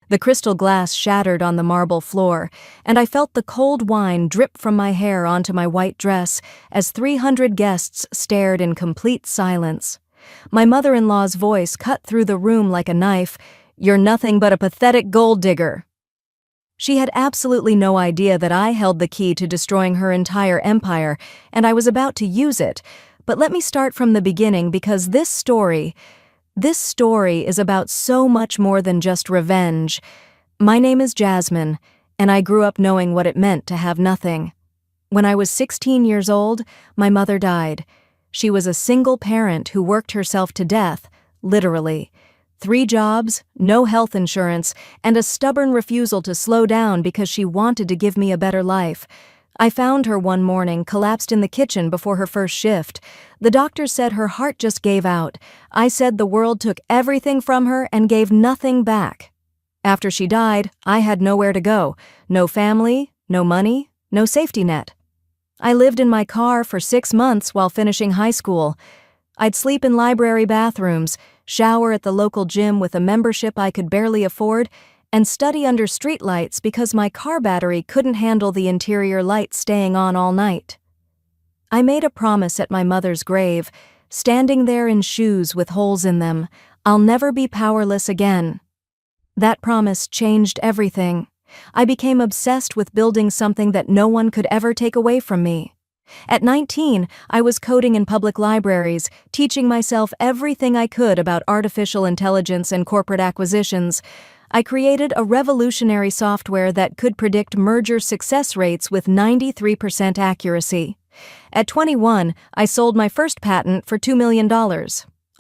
The crystal glass shattered on the marble floor, and I felt the cold wine drip from my hair onto my white dress as 300 guests stared in complete silence. My mother-in-law's voice cut through the room like a knife. "You're nothing but a pathetic gold digger." She had absolutely no idea that I held the key to destroying her entire empire, and I was about to use it. But let me start from the beginning, because this story is about so much more than just revenge. My name is Jasmine, and I grew up knowing what it meant to have nothing. When I was 16 years old, my mother died. She was a single parent who worked herself to death, literally. 3 jobs, no health insurance, and a stubborn refusal to slow down because she wanted to give me a better life. I found her one morning collapsed in the kitchen before her first shift. The doctor said her heart just gave out. I said the world took everything from her and gave nothing back. After she died, I had nowhere to go. No family, no money, no safety net. I lived in my car for 6 months while finishing high school. I'd sleep in library bathrooms, shower at the local gym with a membership I could barely afford, and study under streetlights because my car battery couldn't handle the interior light staying on all night. I made a promise at my mother's grave, standing there in shoes with holes in them. I'll never be powerless again. That promise changed everything. I became obsessed with building something that no one could ever take away from me. At 19, I was coding in public libraries, teaching myself everything I could about artificial intelligence and corporate acquisitions. I created a revolutionary software that could predict merger success rates with 93% accuracy. At 21, I sold my first patent for $2 million.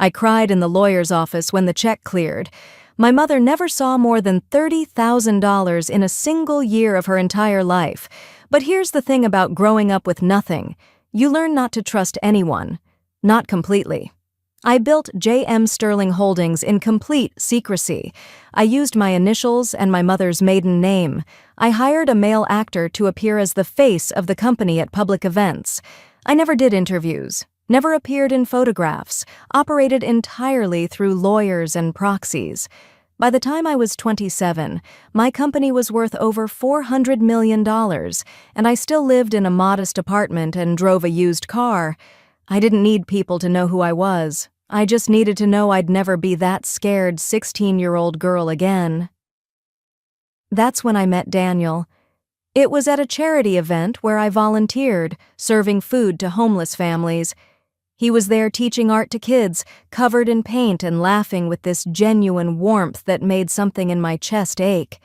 I cried in the lawyer's office when the check cleared. My mother never saw more than $30,000 in a single year of her entire life. But here's the thing about growing up with nothing. You learn not to trust anyone. Not completely. I built J.M. Sterling Holdings in complete secrecy. I used my initials and my mother's maiden name. I hired a male actor to appear as the face of the company at public events. I never did interviews, never appeared in photographs, operated entirely through lawyers and proxies. By the time I was 27, my company was worth over $400 million, and I still lived in a modest apartment and drove a used car. I didn't need people to know who I was. I just needed to know I'd never be that scared 16-year-old girl again. That's when I met Daniel. It was at a charity event where I volunteered, serving food to homeless families. He was there teaching art to kids, covered in paint and laughing with this genuine warmth that made something in my chest ache.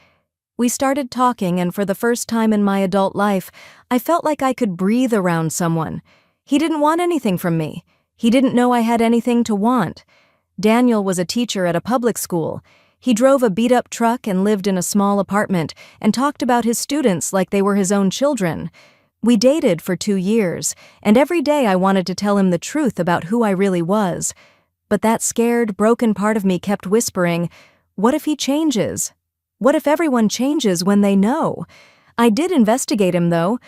We started talking, and for the first time in my adult life, I felt like I could breathe around someone. He didn't want anything from me. He didn't know I had anything to want. Daniel was a teacher at a public school. He drove a beat-up truck and lived in a small apartment and talked about his students like they were his own children. We dated for 2 years, and every day I wanted to tell him the truth about who I really was. But that scared, broken part of me kept whispering, what if he changes? What if everyone changes when they know? I did investigate him, though.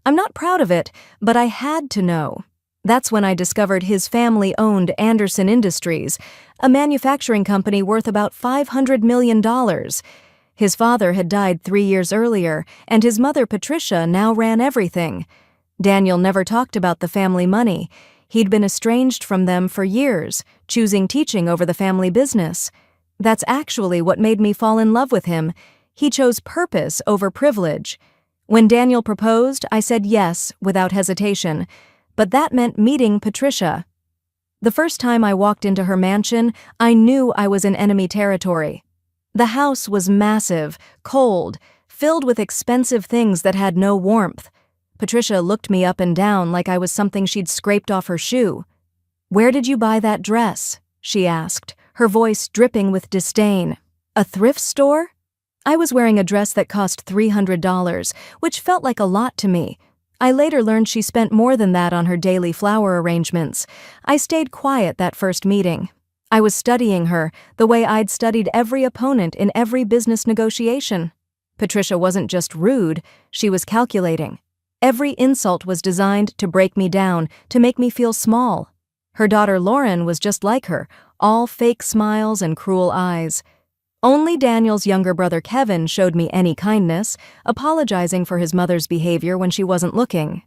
I'm not proud of it, but I had to know. That's when I discovered his family-owned Anderson Industries, a manufacturing company worth about $500 million. His father had died 3 years earlier, and his mother, Patricia, now ran everything. Daniel never talked about the family money. He'd been estranged from them for years, choosing teaching over the family business. That's actually what made me fall in love with him. He chose purpose over privilege. When Daniel proposed, I said yes, without hesitation. But that meant meeting Patricia. The first time I walked into her mansion, I knew I was in enemy territory. The house was massive, cold, filled with expensive things that had no warmth. Patricia looked me up and down like I was something she'd scraped off her shoe. "Where did you buy that dress?" she asked, her voice dripping with disdain. "A thrift store?" I was wearing a dress that cost $300, which felt like a lot to me. I later learned she spent more than that on her daily flower arrangements. I stayed quiet that first meeting. I was studying her, the way I'd studied every opponent in every business negotiation. Patricia wasn't just rude, she was calculating. Every insult was designed to break me down, to make me feel small. Her daughter Lauren was just like her, all fake smiles and cruel eyes. Only Daniel's younger brother Kevin showed me any kindness, apologizing for his mother's behavior when she wasn't looking.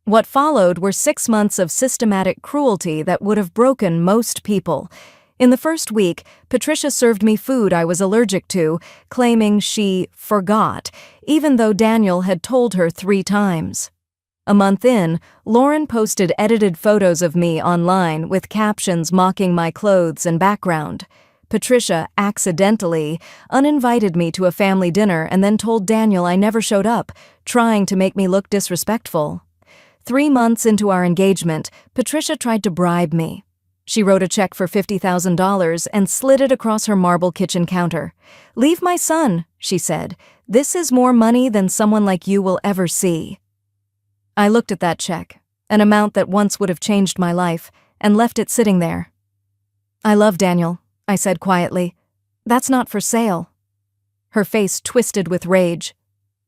What followed were 6 months of systematic cruelty that would have broken most people. In the first week, Patricia served me food I was allergic to, claiming she forgot, even though Daniel had told her 3 times. A month in, Lauren posted edited photos of me online with captions mocking my clothes and background. Patricia accidentally uninvited me to a family dinner and then told Daniel I never showed up, trying to make me look disrespectful. 3 months into our engagement, Patricia tried to bribe me. She wrote a check for $50,000 and slid it across her marble kitchen counter. "Leave my son," she said. "This is more money than someone like you will ever see." I looked at that check, an amount that once would have changed my life, and left it sitting there. "I love Daniel," I said quietly. "That's not for sale." Her face twisted with rage.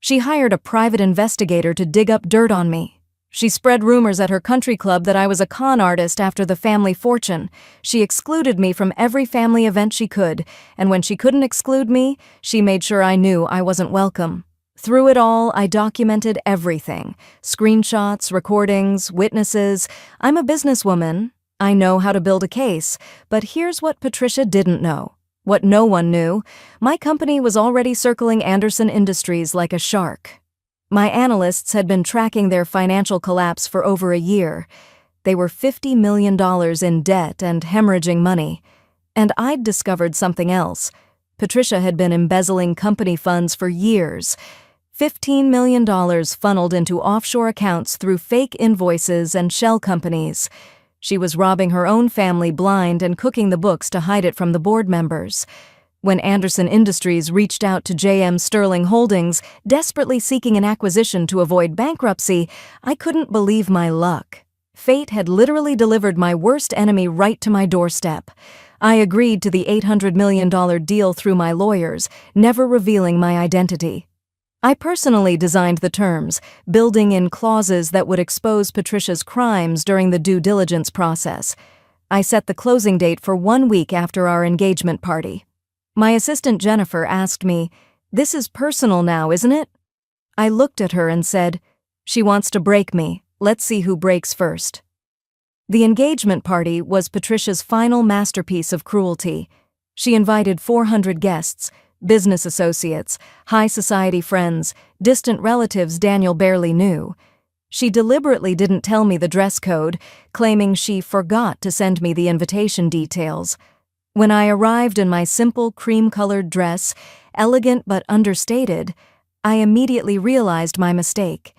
She hired a private investigator to dig up dirt on me. She spread rumors at her country club that I was a con artist after the family fortune. She excluded me from every family event she could, and when she couldn't exclude me, she made sure I knew I wasn't welcome. Through it all, I documented everything. Screenshots, recordings, witnesses. I'm a businesswoman. I know how to build a case. But here's what Patricia didn't know. What no one knew. My company was already circling Anderson Industries like a shark. My analysts had been tracking their financial collapse for over a year. They were $50 million in debt and hemorrhaging money. And I'd discovered something else. Patricia had been embezzling company funds for years. $15 million funneled into offshore accounts through fake invoices and shell companies. She was robbing her own family blind and cooking the books to hide it from the board members. When Anderson Industries reached out to J.M. Sterling Holdings, desperately seeking an acquisition to avoid bankruptcy, I couldn't believe my luck. Fate had literally delivered my worst enemy right to my doorstep. I agreed to the $800 million deal through my lawyers, never revealing my identity. I personally designed the terms, building in clauses that would expose Patricia's crimes during the due diligence process. I set the closing date for 1 week after our engagement party. My assistant Jennifer asked me, "This is personal now, isn't it?" I looked at her and said, "She wants to break me. Let's see who breaks first." The engagement party was Patricia's final masterpiece of cruelty. She invited 400 guests, business associates, high society friends, distant relatives Daniel barely knew. She deliberately didn't tell me the dress code, claiming she forgot to send me the invitation details. When I arrived in my simple cream-colored dress, elegant but understated, I immediately realized my mistake.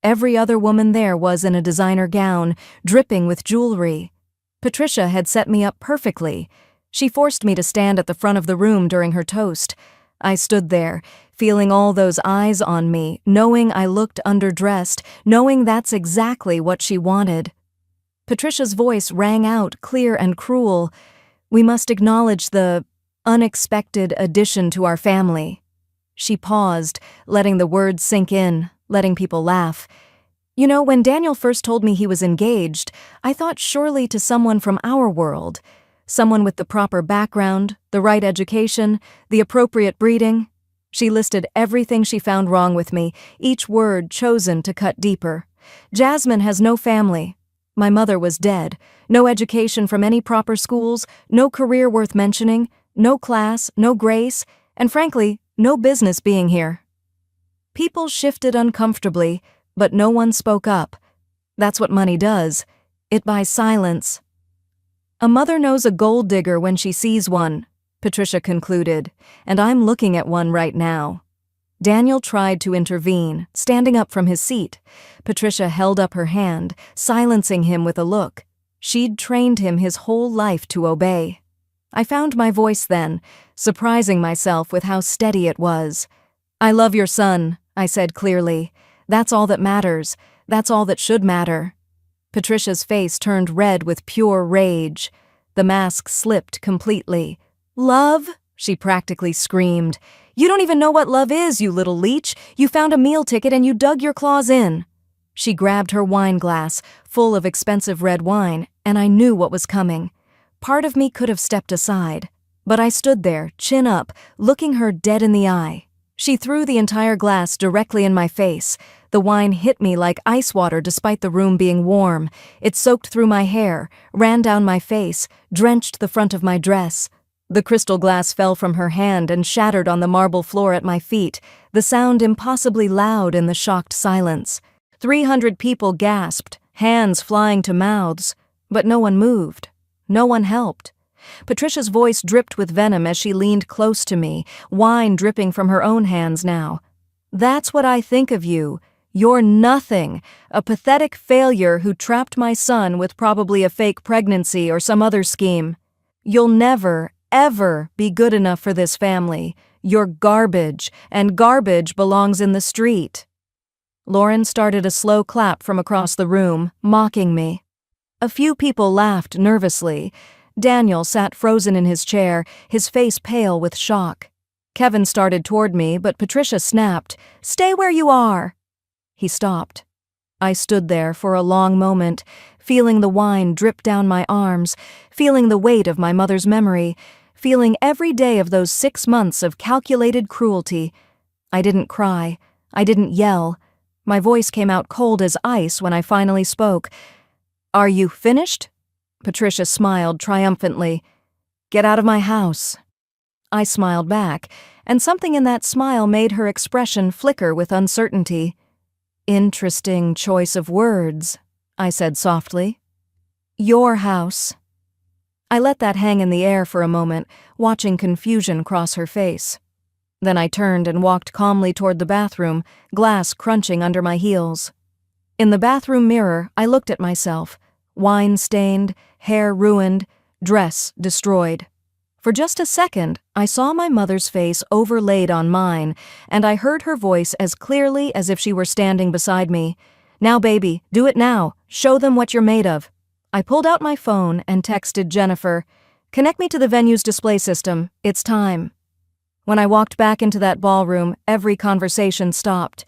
Every other woman there was in a designer gown, dripping with jewelry. Patricia had set me up perfectly. She forced me to stand at the front of the room during her toast. I stood there, feeling all those eyes on me, knowing I looked underdressed, knowing that's exactly what she wanted. Patricia's voice rang out, clear and cruel. "We must acknowledge the unexpected addition to our family." She paused, letting the words sink in, letting people laugh. "You know, when Daniel first told me he was engaged, I thought surely to someone from our world. Someone with the proper background, the right education, the appropriate breeding." She listed everything she found wrong with me, each word chosen to cut deeper. "Jasmine has no family. My mother was dead. No education from any proper schools, no career worth mentioning, no class, no grace, and frankly, no business being here." People shifted uncomfortably, but no one spoke up. That's what money does. It buys silence. "A mother knows a gold digger when she sees one," Patricia concluded, "and I'm looking at one right now." Daniel tried to intervene, standing up from his seat. Patricia held up her hand, silencing him with a look. She'd trained him his whole life to obey. I found my voice then, surprising myself with how steady it was. "I love your son," I said clearly. "That's all that matters. That's all that should matter." Patricia's face turned red with pure rage. The mask slipped completely. "Love?" she practically screamed. "You don't even know what love is, you little leech. You found a meal ticket and you dug your claws in." She grabbed her wine glass, full of expensive red wine, and I knew what was coming. Part of me could have stepped aside. But I stood there, chin up, looking her dead in the eye. She threw the entire glass directly in my face. The wine hit me like ice water despite the room being warm. It soaked through my hair, ran down my face, drenched the front of my dress. The crystal glass fell from her hand and shattered on the marble floor at my feet, the sound impossibly loud in the shocked silence. 300 people gasped, hands flying to mouths, but no one moved. No one helped. Patricia's voice dripped with venom as she leaned close to me, wine dripping from her own hands now. "That's what I think of you. You're nothing, a pathetic failure who trapped my son with probably a fake pregnancy or some other scheme. You'll never, ever be good enough for this family. You're garbage, and garbage belongs in the street." Lauren started a slow clap from across the room, mocking me. A few people laughed nervously. Daniel sat frozen in his chair, his face pale with shock. Kevin started toward me, but Patricia snapped, "Stay where you are!" He stopped. I stood there for a long moment, feeling the wine drip down my arms, feeling the weight of my mother's memory, feeling every day of those 6 months of calculated cruelty. I didn't cry. I didn't yell. My voice came out cold as ice when I finally spoke. "Are you finished?" Patricia smiled triumphantly. "Get out of my house." I smiled back, and something in that smile made her expression flicker with uncertainty. "Interesting choice of words," I said softly. "Your house." I let that hang in the air for a moment, watching confusion cross her face. Then I turned and walked calmly toward the bathroom, glass crunching under my heels. In the bathroom mirror, I looked at myself, wine-stained, hair ruined, dress destroyed. For just a second, I saw my mother's face overlaid on mine, and I heard her voice as clearly as if she were standing beside me. "Now, baby, do it now. Show them what you're made of." I pulled out my phone and texted Jennifer, "Connect me to the venue's display system. It's time." When I walked back into that ballroom, every conversation stopped.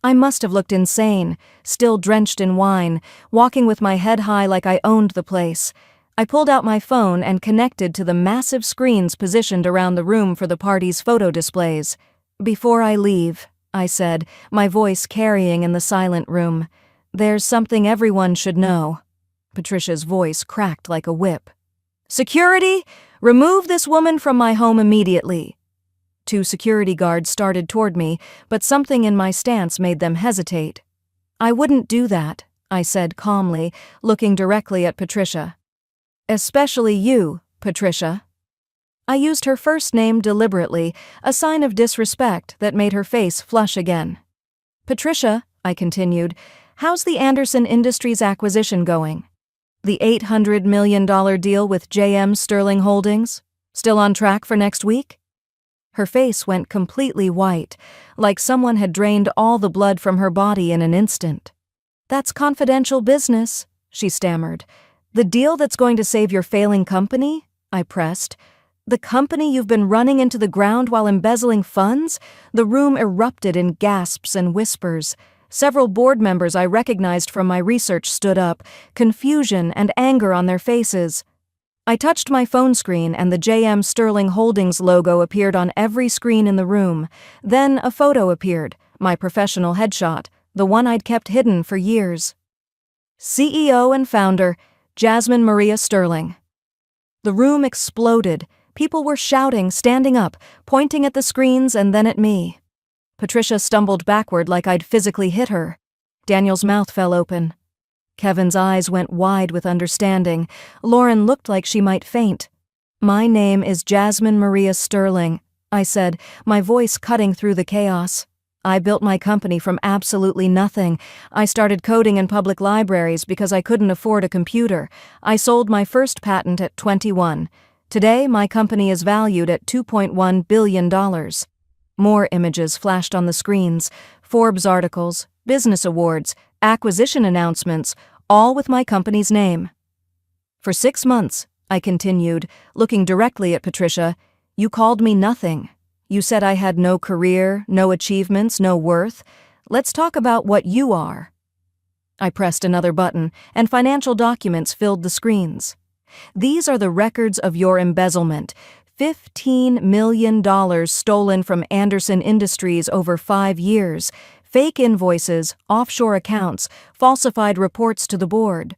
I must have looked insane, still drenched in wine, walking with my head high like I owned the place. I pulled out my phone and connected to the massive screens positioned around the room for the party's photo displays. "Before I leave," I said, my voice carrying in the silent room, "there's something everyone should know." Patricia's voice cracked like a whip. "Security! Remove this woman from my home immediately." 2 security guards started toward me, but something in my stance made them hesitate. "I wouldn't do that," I said calmly, looking directly at Patricia. "Especially you, Patricia." I used her first name deliberately, a sign of disrespect that made her face flush again. "Patricia," I continued, "how's the Anderson Industries acquisition going? The $800 million deal with JM Sterling Holdings? Still on track for next week?" Her face went completely white, like someone had drained all the blood from her body in an instant. "That's confidential business," she stammered. "The deal that's going to save your failing company?" I pressed. "The company you've been running into the ground while embezzling funds?" The room erupted in gasps and whispers. Several board members I recognized from my research stood up, confusion and anger on their faces. I touched my phone screen and the JM Sterling Holdings logo appeared on every screen in the room. Then a photo appeared, my professional headshot, the one I'd kept hidden for years. CEO and founder, Jasmine Maria Sterling. The room exploded. People were shouting, standing up, pointing at the screens and then at me. Patricia stumbled backward like I'd physically hit her. Daniel's mouth fell open. Kevin's eyes went wide with understanding. Lauren looked like she might faint. "My name is Jasmine Maria Sterling," I said, my voice cutting through the chaos. "I built my company from absolutely nothing. I started coding in public libraries because I couldn't afford a computer. I sold my first patent at 21. Today, my company is valued at $2.1 billion. More images flashed on the screens, Forbes articles, business awards, acquisition announcements, all with my company's name. "For 6 months," I continued, looking directly at Patricia, "you called me nothing. You said I had no career, no achievements, no worth. Let's talk about what you are." I pressed another button, and financial documents filled the screens. "These are the records of your embezzlement. $15 million stolen from Anderson Industries over 5 years, fake invoices, offshore accounts, falsified reports to the board.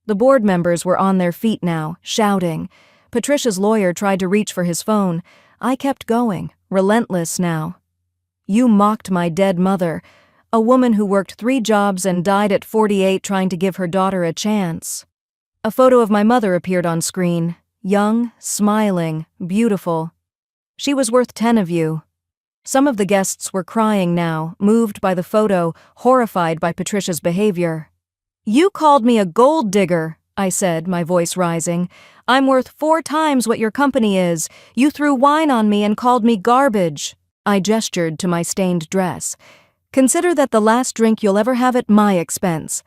The board members were on their feet now, shouting. Patricia's lawyer tried to reach for his phone. I kept going, relentless now. You mocked my dead mother, a woman who worked 3 jobs and died at 48 trying to give her daughter a chance. A photo of my mother appeared on screen, young, smiling, beautiful. She was worth 10 of you. Some of the guests were crying now, moved by the photo, horrified by Patricia's behavior. You called me a gold digger, I said, my voice rising. I'm worth 4 times what your company is. You threw wine on me and called me garbage. I gestured to my stained dress. Consider that the last drink you'll ever have at my expense.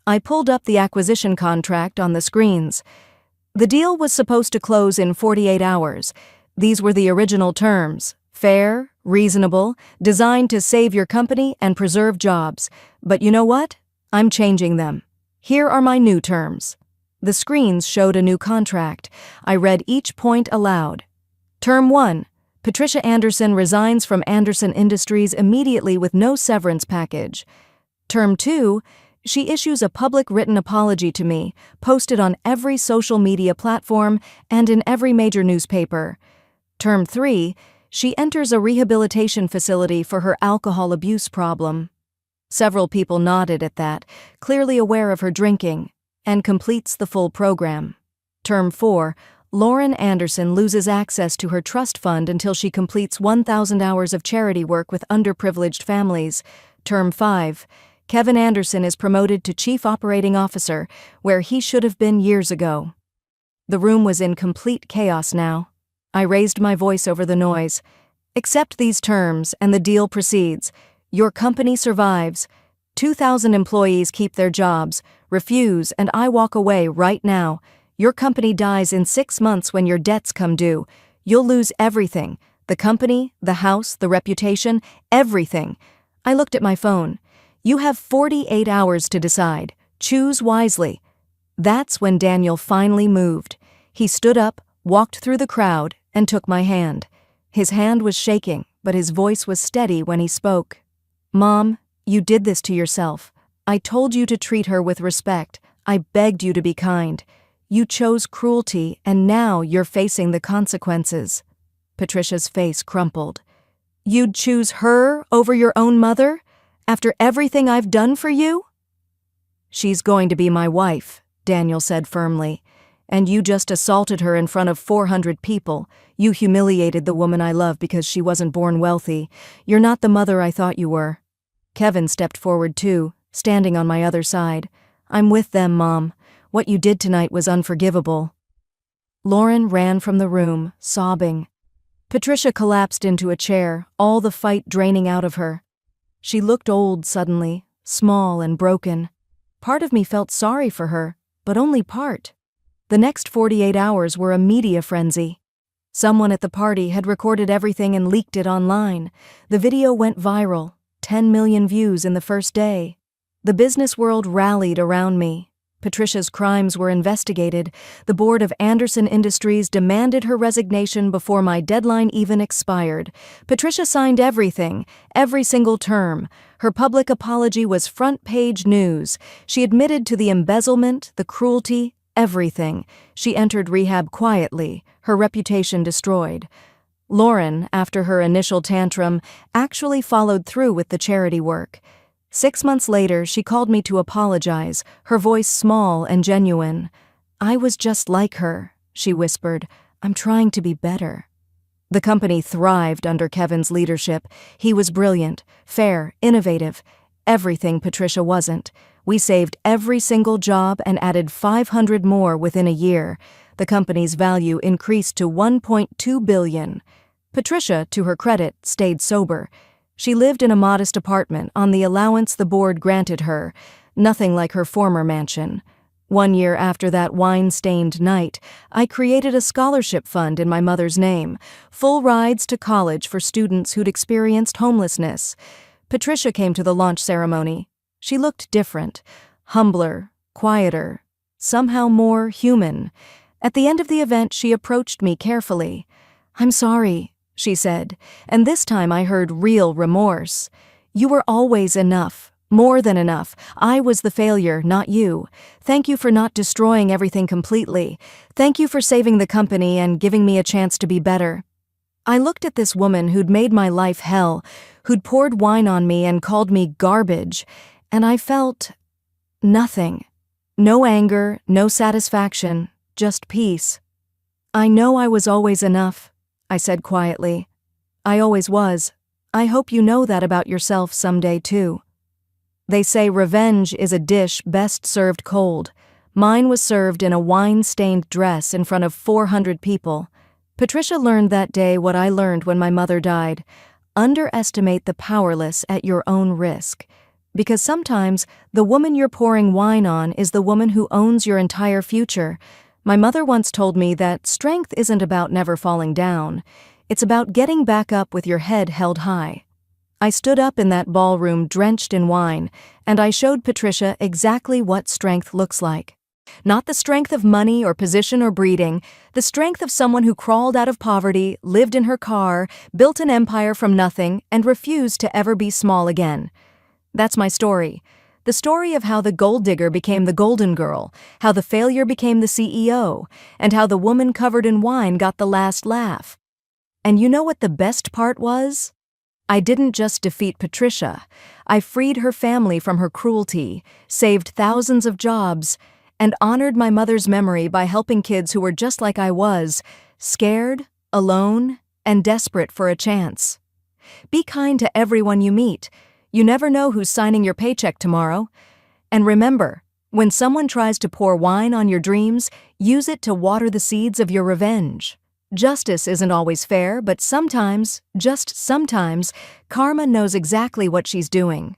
I pulled up the acquisition contract on the screens. The deal was supposed to close in 48 hours. These were the original terms. Fair, reasonable, designed to save your company and preserve jobs. But you know what? I'm changing them. Here are my new terms. The screens showed a new contract. I read each point aloud. Term 1. Patricia Anderson resigns from Anderson Industries immediately with no severance package. Term 2. She issues a public written apology to me, posted on every social media platform and in every major newspaper. Term 3. She enters a rehabilitation facility for her alcohol abuse problem. Several people nodded at that, clearly aware of her drinking, and completes the full program. Term 4. Lauren Anderson loses access to her trust fund until she completes 1,000 hours of charity work with underprivileged families. Term 5. Kevin Anderson is promoted to Chief Operating Officer, where he should have been years ago. The room was in complete chaos now. I raised my voice over the noise. Accept these terms, and the deal proceeds. Your company survives. 2,000 employees keep their jobs. Refuse, and I walk away right now. Your company dies in 6 months when your debts come due. You'll lose everything. The company, the house, the reputation, everything. I looked at my phone. You have 48 hours to decide. Choose wisely. That's when Daniel finally moved. He stood up, walked through the crowd, and took my hand. His hand was shaking, but his voice was steady when he spoke. Mom, you did this to yourself. I told you to treat her with respect. I begged you to be kind. You chose cruelty, and now you're facing the consequences. Patricia's face crumpled. You'd choose her over your own mother? After everything I've done for you? She's going to be my wife, Daniel said firmly. And you just assaulted her in front of 400 people. You humiliated the woman I love because she wasn't born wealthy. You're not the mother I thought you were. Kevin stepped forward too, standing on my other side. I'm with them, Mom. What you did tonight was unforgivable. Lauren ran from the room, sobbing. Patricia collapsed into a chair, all the fight draining out of her. She looked old suddenly, small and broken. Part of me felt sorry for her, but only part. The next 48 hours were a media frenzy. Someone at the party had recorded everything and leaked it online. The video went viral, 10 million views in the first day. The business world rallied around me. Patricia's crimes were investigated. The board of Anderson Industries demanded her resignation before my deadline even expired. Patricia signed everything, every single term. Her public apology was front-page news. She admitted to the embezzlement, the cruelty, everything. She entered rehab quietly, her reputation destroyed. Lauren, after her initial tantrum, actually followed through with the charity work. 6 months later, she called me to apologize, her voice small and genuine. I was just like her, she whispered. I'm trying to be better. The company thrived under Kevin's leadership. He was brilliant, fair, innovative. Everything Patricia wasn't. We saved every single job and added 500 more within a year. The company's value increased to $1.2 billion. Patricia, to her credit, stayed sober. She lived in a modest apartment on the allowance the board granted her, nothing like her former mansion. 1 year after that wine-stained night, I created a scholarship fund in my mother's name, full rides to college for students who'd experienced homelessness. Patricia came to the launch ceremony. She looked different, humbler, quieter, somehow more human. At the end of the event, she approached me carefully. "I'm sorry," she said, and this time I heard real remorse. "You were always enough, more than enough. I was the failure, not you. Thank you for not destroying everything completely. Thank you for saving the company and giving me a chance to be better." I looked at this woman who'd made my life hell, who'd poured wine on me and called me garbage, and I felt nothing. No anger, no satisfaction, just peace. "I know I was always enough," I said quietly. "I always was. I hope you know that about yourself someday too." They say revenge is a dish best served cold. Mine was served in a wine-stained dress in front of 400 people. Patricia learned that day what I learned when my mother died. Underestimate the powerless at your own risk. Because sometimes the woman you're pouring wine on is the woman who owns your entire future. My mother once told me that strength isn't about never falling down. It's about getting back up with your head held high. I stood up in that ballroom drenched in wine, and I showed Patricia exactly what strength looks like. Not the strength of money or position or breeding, the strength of someone who crawled out of poverty, lived in her car, built an empire from nothing, and refused to ever be small again. That's my story. The story of how the gold digger became the golden girl, how the failure became the CEO, and how the woman covered in wine got the last laugh. And you know what the best part was? I didn't just defeat Patricia. I freed her family from her cruelty, saved thousands of jobs, and honored my mother's memory by helping kids who were just like I was, scared, alone, and desperate for a chance. Be kind to everyone you meet. You never know who's signing your paycheck tomorrow. And remember, when someone tries to pour wine on your dreams, use it to water the seeds of your revenge. Justice isn't always fair, but sometimes, just sometimes, karma knows exactly what she's doing.